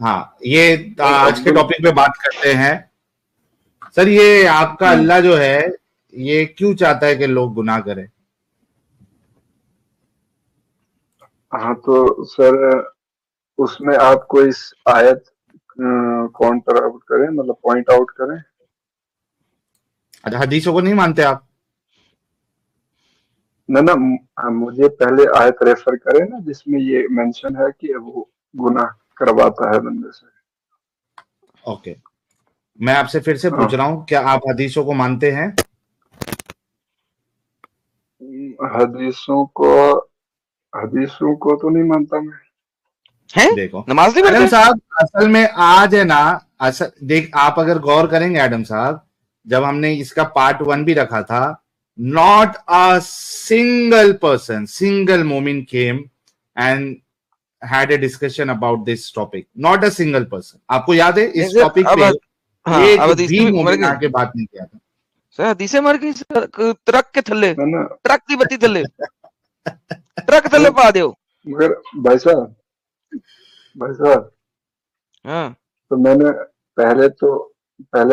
ہاں یہ آج کے ٹاپک پہ بات کرتے ہیں. سر یہ آپ کا اللہ جو ہے یہ کیوں چاہتا ہے کہ لوگ گناہ کریں؟ ہاں تو سر اس میں آپ کو اس آیت کاؤنٹر آؤٹ کریں، مطلب پوائنٹ آؤٹ کریں. اچھا حدیثوں کو نہیں مانتے آپ؟ نہ مجھے پہلے آیت ریفر کریں نا جس میں یہ مینشن ہے کہ وہ گناہ کرواتا ہے بندے سے. اوکے میں آپ سے پھر سے پوچھ رہا ہوں کیا آپ حدیثوں کو مانتے ہیں؟ حدیثوں کو تو نہیں مانتا میں. دیکھو نماز نہیں ایڈم پڑھتے صاحب اصل میں آج ہے نا، دیکھ آپ اگر غور کریں گے ایڈم صاحب، جب ہم نے اس کا پارٹ 1 بھی رکھا تھا، not a single person, single مومن came and had a discussion about this topic. Not a single person. آپ کو یاد ہے اس ٹاپک پہ ایک بھی مومن آ کے بات نہیں کیا تھا. سر حدیثیں مر گئی ٹرک کے تھلے، ٹرک کی بتی تھلے، ٹرک تھلے پا دیو. مگر بھائی صاحب ہاں تو میں نے پہلے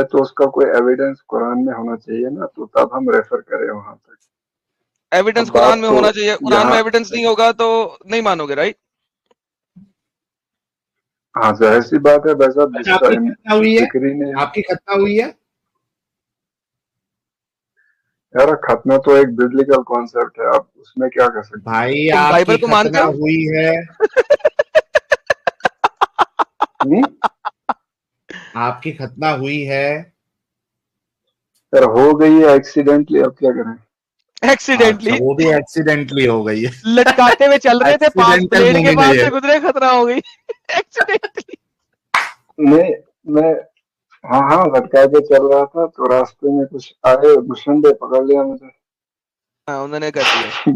تو اس کا کوئی ایویڈنس قرآن میں ہونا چاہیے نا، تو تب ہم ریفر کریں وہاں تک. ایویڈنس قرآن میں ہونا چاہیے، قرآن میں ایویڈنس نہیں ہوگا تو نہیں مانو گے، رائٹ؟ ہاں ظاہر سی بات ہے بھائی صاحب، جس ٹائم ذکر ہی نہیں. آپ کی ختنہ ہوئی ہے یار ختنہ تو ایک ببلیکل کانسیپٹ ہے، آپ اس میں کیا کر سکتے بھائی؟ تم آپ بائبل کی کو مانتے ختنہ ہو؟ ہوئی ہے، آپ کی ختنہ ہوئی ہے. یار ہو گئی ہے ایکسیڈنٹلی، اب کیا کریں. ایکسیڈنٹلی اچھا وہ بھی ایکسیڈنٹلی ہو گئی ہے، لٹکاتے ہوئے چل رہے تھے، پاس ایکسیڈنٹل بلیڈ کے مومن ہے پاس سے یہ. گزرے، خطرہ ہو گئی ایکسیڈنٹلی. میں ہاں لٹکا کے چل رہا تھا تو راستے میں کچھ آئے گھسنڈے، پکڑ لیا مجھے. انہوں نے کر دیا.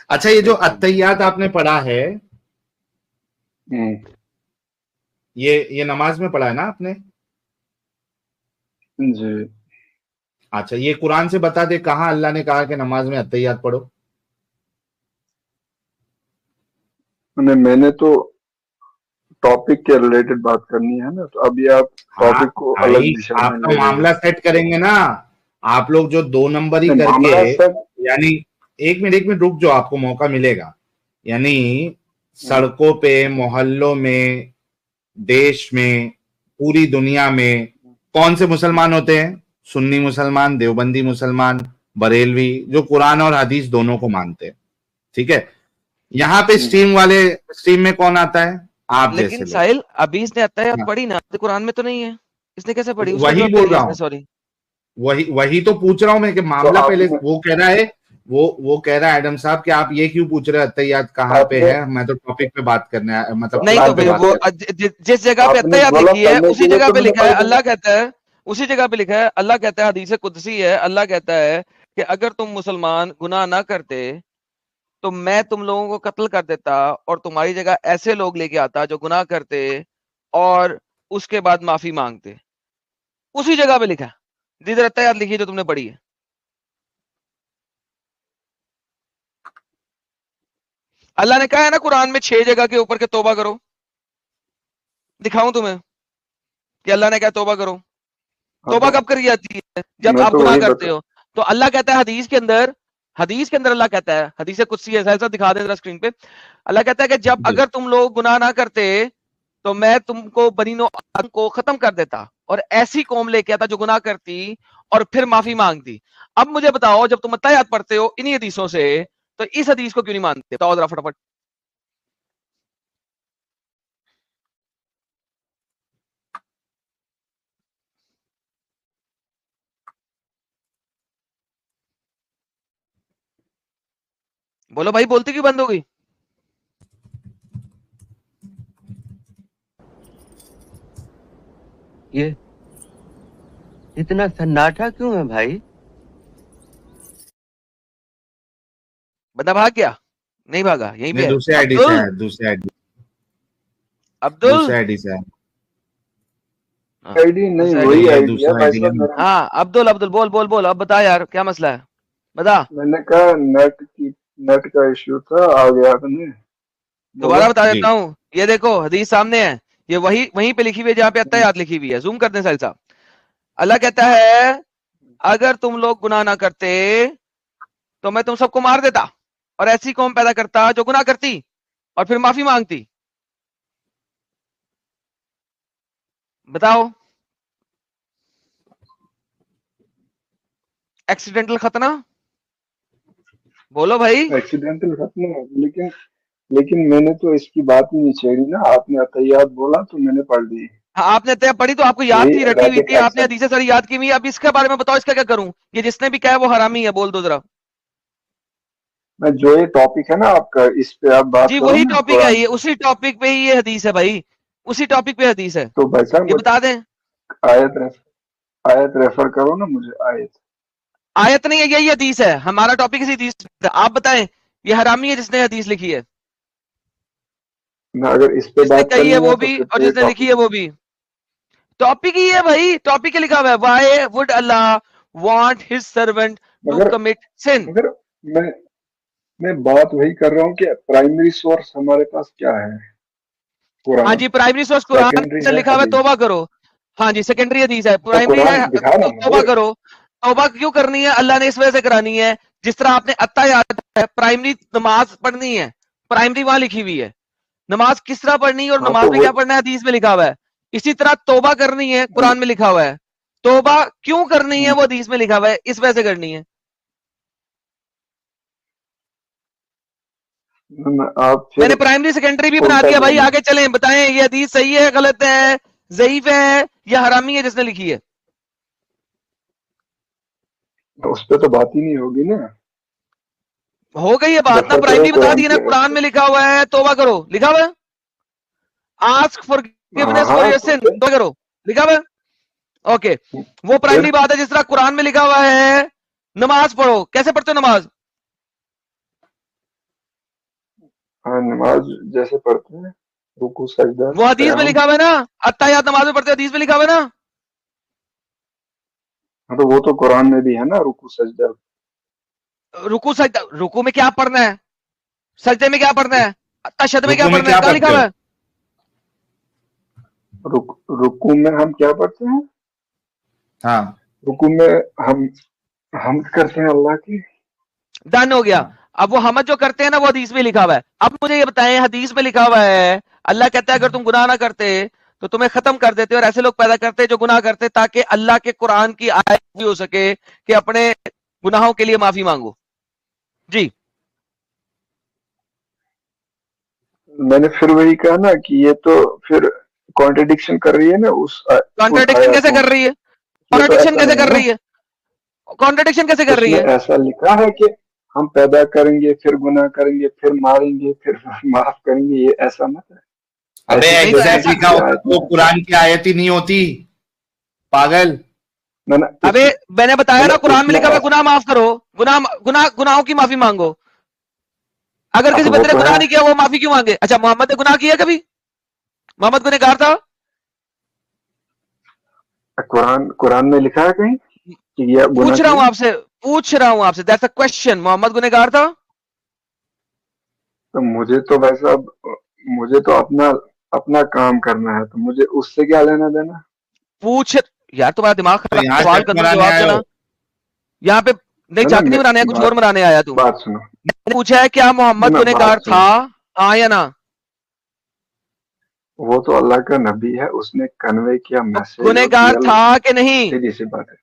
اچھا یہ جو اتحیات آپ نے پڑھا ہے یہ نماز میں پڑھا ہے نا آپ نے؟ جی. اچھا یہ قرآن سے بتا دے کہاں اللہ نے کہا کہ نماز میں اتحیات پڑھو؟ میں نے تو ٹاپک کے ریلیٹڈ بات کرنی ہے نا، تو ابھی آپ ٹاپک کو الگ دشا آپ میں کا لے رہے معاملہ سیٹ کریں گے نا. آپ لوگ جو 2 نمبر ہی کر کے، معاملہ سب. یعنی ایک منٹ رک جو، آپ کو موقع ملے گا. یعنی سڑکوں پہ، محلوں میں، دیش میں، پوری دنیا میں کون سے مسلمان ہوتے ہیں؟ سنی مسلمان، دیوبندی مسلمان، بریلوی، جو قرآن اور حدیث دونوں کو مانتے ہیں. ٹھیک ہے، یہاں پہ اسٹریم میں کون آتا ہے؟ آپ جیسے لیکن لوگ. ساحل ابھی اس نے اتحیات پڑھی نا، قرآن میں تو نہیں ہے، اس نے کیسے پڑھی؟ اس کا وہی جواب دے بول دیا رہا اس نے. ہوں، سوری وہی تو پوچھ رہا ہوں میں کہ معاملہ پہلے وہ کہہ رہا ہے، وہ کہہ رہا ہے ایڈم صاحب کہ آپ یہ کیوں پوچھ رہے اتحیات کہاں پہ ہے؟ میں تو ٹاپک پہ بات کرنا ہے، مطلب نہیں تو قرآن پہ پھر بات وہ کرنا. جس جگہ پہ اتحیات لکھی ہے اسی جگہ پہ لکھا ہے اللہ کہتا ہے، اسی جگہ پہ لکھا ہے اللہ کہتا ہے، حدیث قدسی ہے، اللہ کہتا ہے کہ اگر تم مسلمان گناہ نہ کرتے تو میں تم لوگوں کو قتل کر دیتا اور تمہاری جگہ ایسے لوگ لے کے آتا جو گناہ کرتے اور اس کے بعد معافی مانگتے. اسی جگہ پہ لکھا ہے جدھر اتحیات لکھی ہے جو تم نے پڑھی ہے. اللہ نے کہا ہے نا قرآن میں 6 جگہ کے اوپر کہ توبہ کرو. دکھاؤں تمہیں کہ اللہ نے کہا توبہ کرو؟ توبہ کب کری جاتی ہے؟ جب آپ گناہ کرتے ہو. تو اللہ کہتا ہے حدیث کے اندر اللہ کہتا ہے، حدیث قدسی ہے، ایسا دکھا دیں ذرا اسکرین پہ. اللہ کہتا ہے کہ جب اگر تم لوگ گناہ نہ کرتے تو میں تم کو بنی نوع آدم کو ختم کر دیتا اور ایسی قوم لے کے آتا جو گناہ کرتی اور پھر معافی مانگتی. اب مجھے بتاؤ جب تم اتحیات پڑھتے ہو انہی حدیثوں سے تو اس حدیث کو کیوں نہیں مانتے؟ بتاؤ ذرا فٹافٹ. بولو بھائی، بولتی کیوں بند ہو گئی؟ یہ اتنا سناٹا کیوں ہے بھائی؟ بندہ بھاگ گیا؟ نہیں بھاگا، یہیں پہ ہے. دوسرے آئی ڈی سے ہے، دوسرے آئی ڈی سے ہے. ہاں عبدل بول اب بتا یار کیا مسئلہ ہے، بتا. میں نے کہا نیٹ کا ایشو تھا، آ گیا دوبارہ بتا جی۔ دیتا ہوں، یہ دیکھو حدیث سامنے ہے، یہ وہیں پہ لکھی ہوئی ہے جہاں پہ اتحیات لکھی ہوئی ہے. زوم کر دیں ساحل صاحب. اللہ کہتا ہے اگر تم لوگ گناہ نہ کرتے تو میں تم سب کو مار دیتا اور ایسی قوم پیدا کرتا جو گناہ کرتی اور پھر معافی مانگتی. بتاؤ ایکسیڈنٹل ختنہ، بولو بھائی. ایکسیڈنٹل ختم ہے، لیکن میں نے تو اس کی بات ہی نہیں چھیڑی نا. آپ نے عطیات بولا تو میں نے پڑھ دی. ہاں آپ نے طے پڑھی تو آپ کو یاد یہی تھی، رٹی ہوئی ریبٹ تھی، آپ نے ایکسن. حدیثیں ساری یاد کی ہوئی. اب اس کے بارے میں بتاؤ اس کا کیا کروں؟ یہ جس نے بھی کہا ہے وہ حرامی ہے، بول دو ذرا. میں جو یہ ٹاپک ہے نا آپ کا، اس پہ آپ بات جی کرو وہی نا ٹاپک ہے، قرآن یہ پہ. اسی ٹاپک پہ ہی یہ حدیث ہے بھائی، اسی ٹاپک پہ حدیث ہے. تو بھائی صاحب یہ بتا دیں. آیت ریفر کرو نا مجھے. آیت نہیں ہے، یہی حدیث ہے، ہمارا ٹاپک اسی حدیث پہ ہے. آپ بتائیں یہ حرامی ہے جس نے حدیث لکھی ہے، میں اگر اس پہ جس نے بات کہی ہے کرنی وہ تو بھی پھر اور تو یہ جس نے لکھی ہے ٹاپک. وہ بھی. ٹاپک ہی ہے بھائی، ٹاپک ہی لکھا ہوا ہے. Why would Allah want his servant to مگر کمٹ سن. مگر میں بات وہی کر رہا ہوں کہ پرائمری سورس ہمارے پاس کیا ہے؟ ہاں قرآن. جی پرائمری سورس قرآن سیکنڈری سے ہے لکھا ہوا ہے حدیث. توبہ کرو. ہاں جی سیکنڈری حدیث ہے، تو پرائمری قرآن ہے دکھا رہا ہوں توبہ مجھے. کرو. توبہ کیوں کرنی ہے؟ اللہ نے اس وجہ سے کرانی ہے. جس طرح آپ نے اتحیات ہے، پرائمری نماز پڑھنی ہے، پرائمری وہاں لکھی ہوئی ہے. نماز کس طرح پڑھنی ہے اور ہاں نماز تو میں وہ کیا پڑھنا ہے احادیث میں لکھا ہوا ہے. اسی طرح توبہ کرنی ہے قرآن میں لکھا ہوا ہے. توبہ کیوں کرنی ہے وہ حدیث میں لکھا ہوا ہے، اس وجہ سے کرنی ہے. آپ میں پھر نے پرائمری سیکنڈری بھی بنا الٹا دیا بھائی. بول رہے آگے چلیں بتائیں یہ حدیث صحیح ہے غلط ہے، ضعیف ہے یا حرامی ہے جس نے لکھی ہے. ہیں. اس پہ تو بات ہی نہیں ہوگی نا. ہو گئی یہ بات نا، ریفر کرو پرائمری بتا قرآن دی نا، کی آیت قرآن پہ. میں لکھا ہوا ہے توبہ کرو، لکھا ہوا ہے آسک فار ہاں گیونیس فار ہاں یور تو سن، پھر توبہ کرو، لکھا ہوا ہے. اوکے وہ پھر پرائمری بات ہے. جس طرح قرآن میں لکھا ہوا ہے نماز پڑھو، کیسے پڑھتے ہو نماز؟ ہاں نماز جیسے پڑھتے ہیں، رکوع سجدہ وہ حدیث میں قیام. لکھا ہوا ہے نا، اتحیات نماز میں پڑھتے ہو، حدیث میں لکھا ہوا ہے نا. ہاں تو وہ تو قرآن میں بھی ہے نا رکوع سجدہ. رکوع سجدہ، رکوع میں کیا پڑھنا ہے، سجدے میں کیا پڑھنا ہے، تشہد میں کیا رکوع میں پڑھنا ہے، کیا کہاں لکھا پڑھتے ہو؟ ہوا ہے؟ رکوع میں ہم کیا پڑھتے ہیں؟ ہاں رکوع میں ہم کرتے ہیں اللہ کی. ڈن ہو گیا. ہاں اب وہ حمد جو کرتے ہیں نا وہ حدیث میں لکھا ہوا ہے. اب مجھے یہ بتائیں حدیث میں لکھا ہوا ہے اللہ کہتا ہے اگر تم گناہ نہ کرتے تو تمہیں ختم کر دیتے اور ایسے لوگ پیدا کرتے جو گناہ کرتے تاکہ اللہ کے قرآن کی آیت بھی ہو سکے کہ اپنے گناہوں کے لیے معافی مانگو. جی میں نے پھر وہی کہا نا کہ یہ تو پھر کانٹرڈکشن کر رہی ہے نا اس کانٹرڈکشن کیسے آیاتوں کر میں. رہی ہے؟ یہ تو کانٹرڈکشن ایسا کیسے نہیں کر ہے نا. رہی ہے؟ کانٹرڈکشن کیسے کر اس رہی میں ہے؟ ایسا لکھا ہے کہ ہم پیدا کریں گے، پھر گناہ کریں گے، پھر ماریں گے، پھر معاف کریں گے. یہ ایسا مت ہے. ابے ایسی نہیں تو ایگزیکٹ ایسا لکھا کسی ہوتا آیت تو میں قرآن کی آیت ہی نہیں ہوتی پاگل. نہ ابے میں نے بتایا نا قرآن اس میں میں لکھا ہوا ہے گناہ معاف کرو، گناہوں کی معافی مانگو. اگر کسی تو وہ بندے نے تو گناہ ہے. نہیں کیا وہ معافی کیوں مانگے؟ اچھا محمد نے گناہ کیا کبھی؟ محمد گنہگار تھا؟ قرآن میں لکھا ہے کہیں کہ یہ گناہ پوچھ رہا کیا؟ ہوں آپ سے دیٹس اے کوسچن. محمد گنہگار تھا؟ تو مجھے تو اپنا کام کرنا ہے، تو مجھے اس سے کیا لینا دینا. پوچھ یار تمہارا دماغ تو خراب، یہاں سوال شک کرتا ہوں مرانے جواب آئے ہو؟ دینا. یہاں پہ نہیں ہے نا. جھک نہیں مرانے کچھ اور مرانے آیا تو. بات سنو میں نے پوچھا ہے کیا محمد نا، گنہگار بات تھا، سنو. ہاں یا نا؟ وہ تو اللہ کا نبی ہے، اس نے کنوے کیا میسج، اور گنہگار یہ تھا کہ نہیں؟ سیدھی سی بات ہے.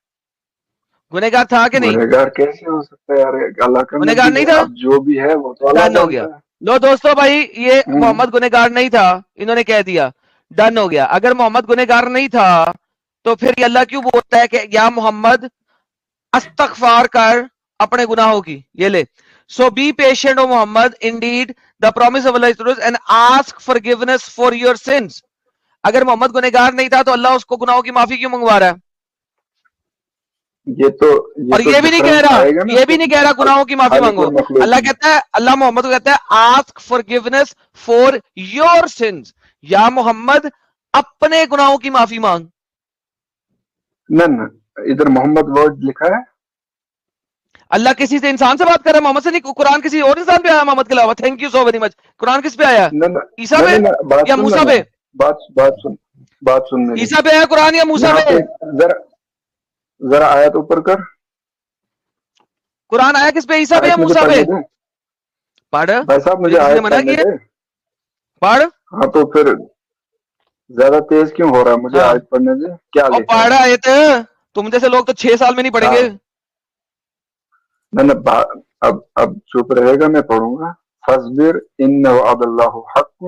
گنہگار تھا کہ نہیں؟ گنہگار کیسے ہو سکتا ہے یار؟ اللہ کا گنہگار نبی نہیں ہے، تھا. اب جو بھی ہے وہ تو اللہ ڈن ہو گیا. جانتا ہے. لو دوستو بھائی یہ ہوں. محمد گنہگار نہیں تھا، انہوں نے کہہ دیا. ڈن ہو گیا. اگر محمد گنہگار نہیں تھا تو پھر یہ اللہ کیوں بولتا ہے کہ یا محمد استغفار کر اپنے گناہوں کی؟ یہ لے. So be patient O Muhammad indeed the promise of Allah is true and ask forgiveness for your sins. اگر محمد گنہگار نہیں تھا تو اللہ اس کو گناہوں کی معافی کیوں منگوا رہا ہے؟ اور یہ تو یہ بھی نہیں کہہ ڈفرنس رہا، آئے گا نا یہ بھی پھر نہیں کہہ رہا گناہوں کی معافی خالق مانگو. اور مخلوق اللہ میں. کہتا ہے، اللہ محمد کو کہتا ہے ask forgiveness for your sins. یا محمد اپنے گناہوں کی معافی مانگ. نہ ادھر محمد ورڈ لکھا ہے. اللہ کسی سے انسان سے بات کر رہا ہے محمد سے نہیں, قرآن کسی اور انسان پہ آیا محمد کے علاوہ. Thank you so very much. Quran کس پہ آیا, عیسیٰ پہ یا موسیٰ پہ؟ بات سن میری. عیسیٰ پہ آیا قرآن یا موسیٰ پہ؟ ذرا آیت اوپر کر. قرآن آیا کس پہ, عیسیٰ پہ یا موسیٰ پہ؟ پڑھ بھائی صاحب, مجھے نے آیت منع پڑھنے کیا, دیں. پڑھ. ہاں تو پھر زیادہ تیز کیوں ہو رہا ہے, مجھے آیت پڑھنے دیں. کیا اور لکھا ہے؟ پڑھ آیت, تم جیسے لوگ تو 6 سال میں نہیں پڑھیں گے. اب چپ رہے گا, میں پڑھوں گا. فاصبر ان وعد اللہ حق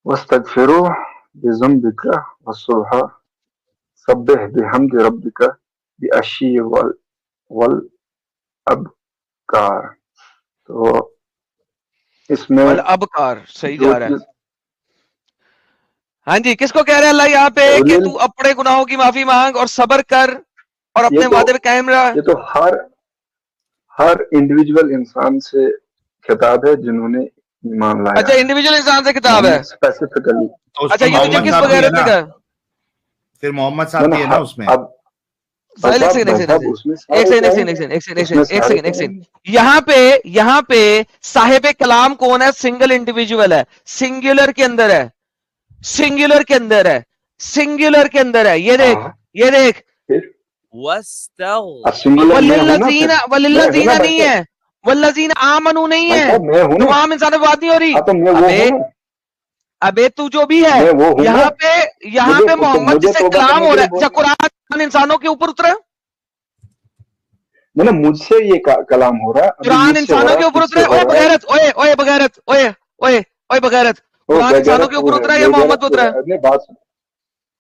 واستغفروا بذنبک والصبح سبح بحمد ربک بالعشی والابکار. تو اس میں والابکار صحیح جا رہا ہے. ہاں جی, کس کو کہہ رہے ہیں اللہ یہاں پہ کہ تو اپنے گناہوں کی معافی مانگ اور صبر کر اور اپنے وعدے پہ قائم رہا. یہ تو ہر انڈیویجول انسان سے خطاب ہے جنہوں نے ایمان لایا. اچھا, انڈیویجول انسان سے کتاب ہے. اسپیسیفکلی. اچھا, یہ مجھے کس وغیرہ سے کا, پھر محمد صاحب بھی ہے نا اس میں. یہاں پہ صاحب کلام کون ہے؟ سنگل انڈیویجول ہے, سنگولر کے اندر ہے, سنگولر کے اندر ہے, سنگولر کے اندر ہے. یہ دیکھ, یہ دیکھ, والذین نہیں ہے, والذین آمنوا نہیں ہے, تمام انسانوں کی بات نہیں ہو رہی. ابے تو جو بھی ہے یہاں پہ محمد سے کلام ہو رہا ہے. اچھا, قرآن انسانوں کے اوپر اترا, مجھ سے یہ کلام ہو رہا ہے. قرآن انسانوں کے اوپر اترا. اوے بغیرت, اوے بغیرت, اوے بغیرت, قرآن انسانوں کے اوپر اترا یا محمد پہ اترا؟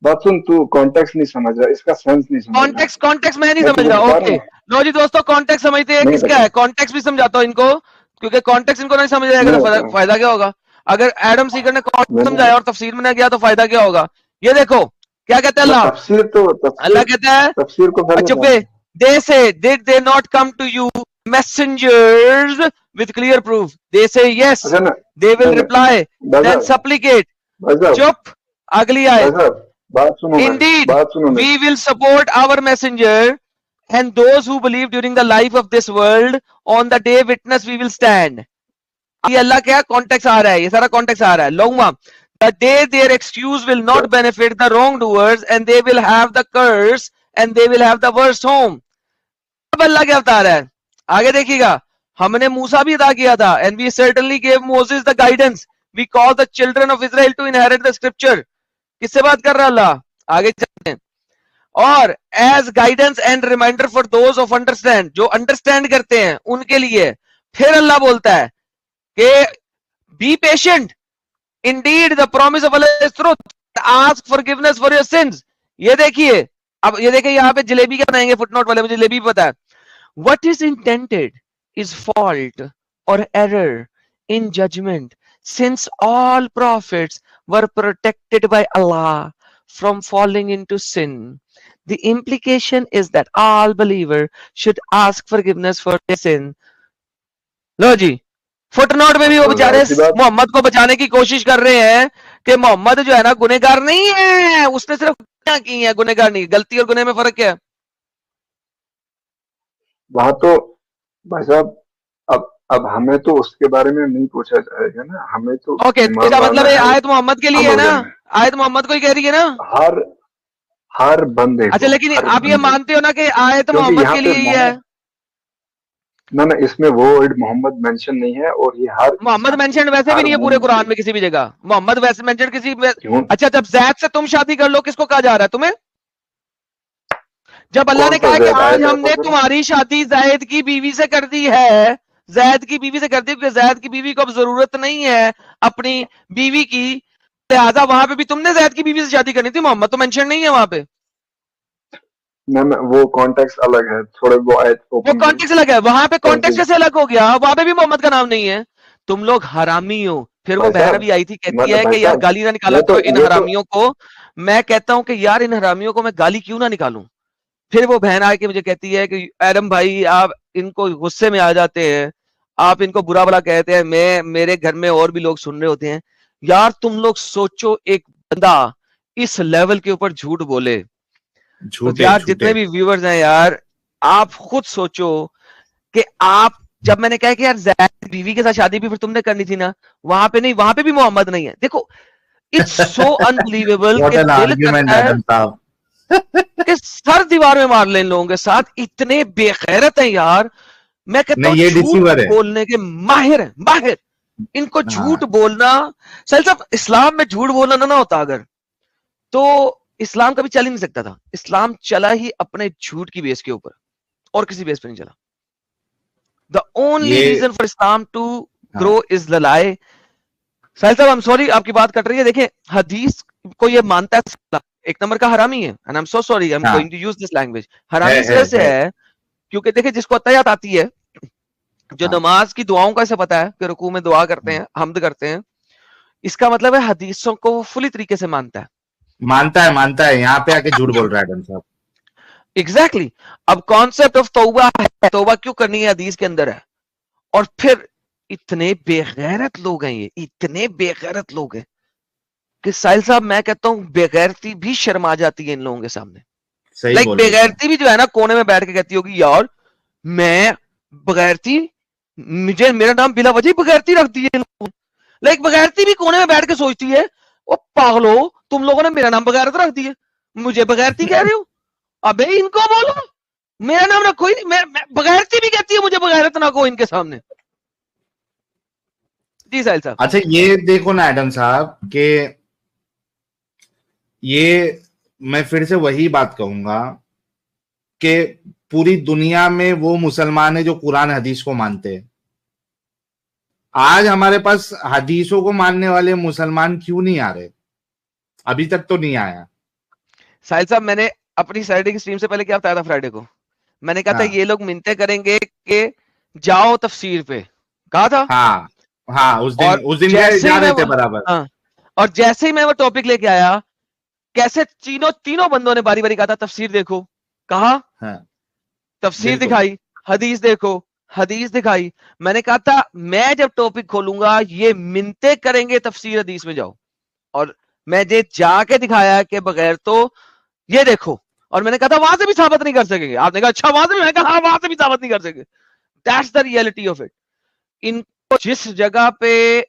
بات سن, تو کانٹیکس نہیں سمجھ رہا, اس کا سینس نہیں سمجھ رہا. کانٹیکس میں نہیں سمجھ رہا. اوکے لو جی دوستو, کانٹیکس سمجھتے ہیں کس کا ہے, کانٹیکس بھی سمجھاتا ہوں ان کو, کیونکہ کانٹیکس ان کو نہیں سمجھ رہے گا تو فائدہ کیا ہوگا. اگر ایڈم سیکر نے کانٹیکس سمجھایا اور تفسیر میں نہ گیا تو فائدہ کیا ہوگا. یہ دیکھو کیا کہتا ہے اللہ, اللہ کہتا ہے تفسیر کو چپے, they say did they not come to you messengers with clear proof? They say yes, they will reply, then supplicate. چپ, اگلی آئے, indeed we will support our messenger and those who believe during the life of this world, on the day witness we will stand. یہ اللہ کیا context آ رہا ہے, یہ سارا context آ رہا ہے. لوگوں the day their excuse will not benefit the wrongdoers and they will have the curse and they will have the worst home. اب اللہ کیا بتا رہا ہے, آگے دیکھیے گا. ہم نے موسیٰ بھی ادا کیا تھا, and we certainly gave Moses the guidance. We call the children of Israel to inherit the scripture. کس سے بات کر رہا اللہ, آگے چلتے ہیں. اور as guidance and reminder for those of understand, جو understand کرتے ہیں ان کے لیے. پھر اللہ بولتا ہے کہ be patient. Indeed the promise of Allah is truth. Ask forgiveness for your sins. یہ دیکھیے, اب یہ دیکھیں یہاں پہ جلیبی کیا بنائیں گے, فٹ نوٹ والے مجھے جلیبی پتا ہے. What is intended is fault or error in judgment, since all prophets were protected by Allah from falling into sin. The implication is that all believers should ask forgiveness for their sin. لو جی, footnote میں بھی وہ بچارے محمد کو بچانے کی کوشش کر رہے ہیں کہ محمد جو ہے نا گنہگار نہیں ہے, اس نے صرف کیا کی ہے, گنہگار نہیں. غلطی اور گنہ میں فرق کیا ہے؟ وہاں تو بھائی صاحب اب ہمیں تو اس کے بارے میں نہیں پوچھا جائے گا نا, ہمیں تو اوکے, اس کا مطلب ہے آیت محمد کے لیے ہے نا, آیت محمد کو ہی کہہ رہی ہے نا ہر بندے. اچھا, لیکن آپ یہ مانتے ہو نا کہ آیت محمد کے لیے ہی ہے؟ نہ اس میں وہ محمد مینشن نہیں ہے, اور یہ ہر محمد مینشن ویسے بھی نہیں ہے پورے قرآن میں کسی بھی جگہ. محمد ویسے مینشن کسی. اچھا, جب زید سے تم شادی کر لو, کس کو کہا جا رہا ہے تمہیں؟ جب اللہ نے کہا کہ آج ہم نے تمہاری شادی زید کی بیوی سے کر دی ہے, زید کی بیوی سے کر دی, کیونکہ زید کی بیوی کو اب ضرورت نہیں ہے اپنی بیوی کی, لہٰذا وہاں پہ بھی تم نے زید کی بیوی سے شادی کرنی تھی. محمد تو مینشن نہیں ہے وہاں پہ. وہ کانٹیکس الگ ہے تھوڑے, وہ کانٹیکس الگ ہے. وہاں پہ کانٹیکس کیسے الگ ہو گیا, وہاں پہ بھی محمد کا نام نہیں ہے. تم لوگ حرامی ہو. پھر وہ بہن بھی آئی تھی, کہتی ہے کہ یار گالی نہ نکالا تو ان حرامیوں کو. میں کہتا ہوں کہ یار ان حرامیوں کو میں گالی کیوں نہ نکالوں. پھر وہ بہن آ کے مجھے کہتی ہے کہ ایڈم بھائی آپ ان کو غصے میں آ جاتے ہیں, آپ ان کو برا بلا کہتے ہیں, میرے گھر میں اور بھی لوگ سن رہے ہوتے ہیں. یار تم لوگ سوچو, ایک بندہ اس لیول کے اوپر جھوٹ بولے. یار جتنے بھی ویورز ہیں یار, آپ خود سوچو کہ آپ جب میں نے کہا کہ یار زید بیوی کے ساتھ شادی بھی پھر تم نے کرنی تھی نا, وہاں پہ نہیں, وہاں پہ بھی محمد نہیں ہے. دیکھو اٹس سو انبلیویبل What کہ an دل argument, کرتا ہے Adam صاحب. کہ سر دیوار میں مار لیں ان لوگوں کے ساتھ. اتنے بے غیرت ہیں یار, میں کہتا نہیں, یہ ہوں جھوٹ deceiver ہے. بولنے کے ماہر ہیں, ماہر. ان کو جھوٹ بولنا, سہیل صاحب اسلام میں جھوٹ بولنا نہ ہوتا اگر تو اسلام کبھی چل ہی نہیں سکتا تھا. اسلام چلا ہی اپنے جھوٹ کی بیس کے اوپر, اور کسی بیس پہ نہیں چلا. دا اونلی یہ reason for Islam to grow is the lie. Sohail صاحب سوری آپ کی بات کٹ رہی ہے. دیکھیں حدیث کو یہ مانتا ہے ایک نمبر کا حرامی ہے, and I'm so sorry I'm going to use this language. حرامی اس وجہ سے ہے کیونکہ دیکھیں جس کو اتحیات آتی ہے, جو نماز کی دعاؤں کا اسے پتا ہے کہ رکوع میں دعا کرتے ہیں, حمد کرتے ہیں, اس کا مطلب ہے حدیثوں کو فلی طریقے سے مانتا ہے. مانتا ہے. یہاں پہ آ کے جھوٹ بول رہا ہے آدم صاحب. ایگزیکٹلی. اب کانسیپٹ آف توبہ ہے, توبہ کیوں کرنی ہے حدیث کے اندر ہے. اور پھر اتنے بے غیرت لوگ ہیں, یہ اتنے بے غیرت لوگ ہیں کہ ساحل صاحب میں کہتا ہوں بے غیرتی بھی شرم آ جاتی ہے ان لوگوں کے سامنے. صحیح لائک بول بے رہے ہیں. غیرتی بھی جو ہے نا کونے میں بیٹھ کے کہتی ہوگی یار میں بغیرتی, مجھے میرا نام بلا وجہ بغیرتی رکھ دی ہے. لائک بغیرتی بھی کونے میں بیٹھ کے سوچتی ہے وہ پاگلو تم لوگوں نے میرا نام بغیرت رکھ دی ہے, مجھے بغیرتی کہہ رہے ہو. ابے ان کو بولو میرا نام رکھو ہی نہیں. بغیرتی بھی کہتی ہے مجھے بغیرت نہ کو ان کے سامنے. جی ساحل صاحب. اچھا یہ دیکھو نا ایڈم صاحب کہ یہ میں پھر سے وہی بات کہوں گا کہ پوری دنیا میں وہ مسلمان ہیں جو قرآن حدیث کو مانتے ہیں. آج ہمارے پاس حدیثوں کو ماننے والے مسلمان کیوں نہیں آ رہے؟ ابھی تک تو نہیں آیا. ساحل صاحب میں نے اپنی سیٹرڈے کی اسٹریم سے پہلے کیا بتایا تھا فرائیڈے کو, میں نے کہا تھا یہ لوگ منتیں کریں گے کہ جاؤ تفسیر پہ, کہا تھا. ہاں اس دن جیسے جا ہی رہے تھے برابر. اور جیسے ہی میں وہ ٹاپک لے کے آیا کیسے تینوں بندوں نے باری باری کہا تھا تفسیر دیکھو, کہا تفسیر دکھائی, حدیث دیکھو, حدیث دکھائی. میں نے کہا تھا میں جب ٹاپک کھولوں گا یہ منتے کریں گے تفسیر حدیث میں جاؤ, اور میں جا کے دکھایا کہ بغیر تو یہ دیکھو, اور میں نے کہا تھا وہاں سے بھی ثابت نہیں کر سکیں گے. آپ نے کہا اچھا وہاں سے بھی, میں نے کہا ہاں وہاں سے بھی ثابت نہیں کر سکیں گے. That's the reality of it. ان کو جس جگہ پہ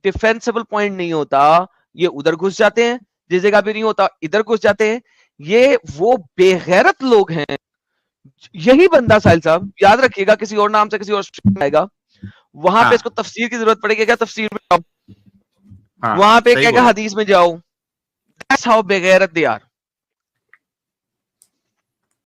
ڈیفینسبل پوائنٹ نہیں ہوتا یہ ادھر گھس جاتے ہیں, جس جگہ پہ نہیں ہوتا ادھر گھس جاتے ہیں. یہ وہ بے غیرت لوگ ہیں. یہی بندہ ساحل صاحب یاد رکھیے گا کسی اور نام سے کسی اور آئے گا, وہاں پہ اس کو تفسیر کی ضرورت پڑے گی, کیا تفسیر میں جاؤ, وہاں پہ کہے گا حدیث میں جاؤ. That's how بے غیرت they are.